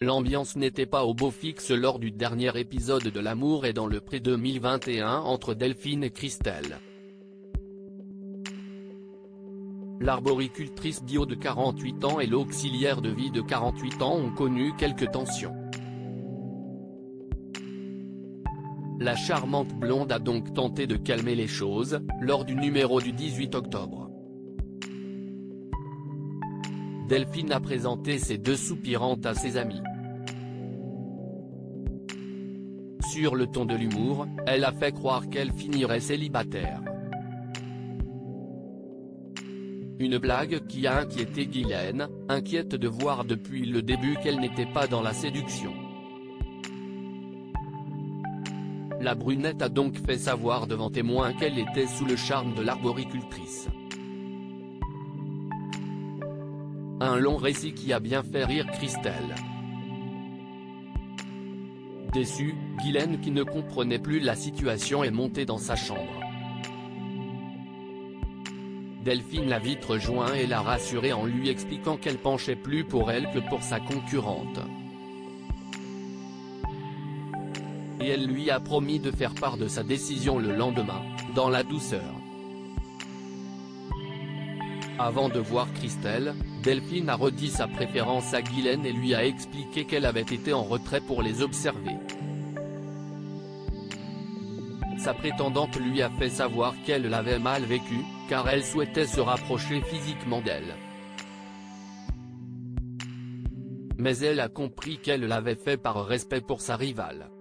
L'ambiance n'était pas au beau fixe lors du dernier épisode de L'amour est dans le pré 2021 entre Delphine et Christelle. L'arboricultrice bio de 48 ans et l'auxiliaire de vie de 48 ans ont connu quelques tensions. La charmante blonde a donc tenté de calmer les choses, lors du numéro du 18 octobre. Delphine a présenté ses deux soupirantes à ses amis. Sur le ton de l'humour, elle a fait croire qu'elle finirait célibataire. Une blague qui a inquiété Guylaine, inquiète de voir depuis le début qu'elle n'était pas dans la séduction. La brunette a donc fait savoir devant témoins qu'elle était sous le charme de l'arboricultrice. Un long récit qui a bien fait rire Christelle. Déçue, Guylaine qui ne comprenait plus la situation est montée dans sa chambre. Delphine l'a vite rejoint et l'a rassurée en lui expliquant qu'elle penchait plus pour elle que pour sa concurrente. Et elle lui a promis de faire part de sa décision le lendemain, dans la douceur. Avant de voir Christelle, Delphine a redit sa préférence à Guylaine et lui a expliqué qu'elle avait été en retrait pour les observer. Sa prétendante lui a fait savoir qu'elle l'avait mal vécu, car elle souhaitait se rapprocher physiquement d'elle. Mais elle a compris qu'elle l'avait fait par respect pour sa rivale.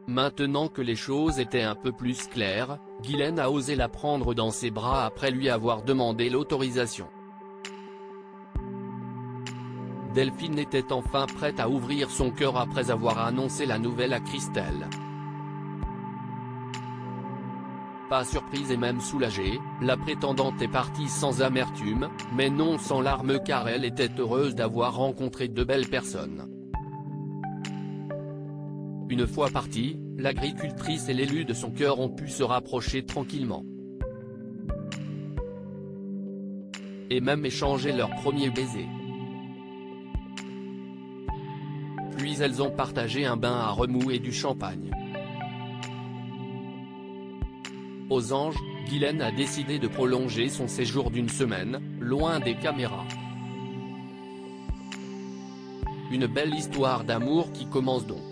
Maintenant que les choses étaient un peu plus claires, Guylaine a osé la prendre dans ses bras après lui avoir demandé l'autorisation. Delphine était enfin prête à ouvrir son cœur après avoir annoncé la nouvelle à Christelle. Pas surprise et même soulagée, la prétendante est partie sans amertume, mais non sans larmes car elle était heureuse d'avoir rencontré de belles personnes. Une fois partie, l'agricultrice et l'élu de son cœur ont pu se rapprocher tranquillement. Et même échanger leur premier baiser. Puis elles ont partagé un bain à remous et du champagne. Aux Anges, Guylaine a décidé de prolonger son séjour d'une semaine, loin des caméras. Une belle histoire d'amour qui commence donc.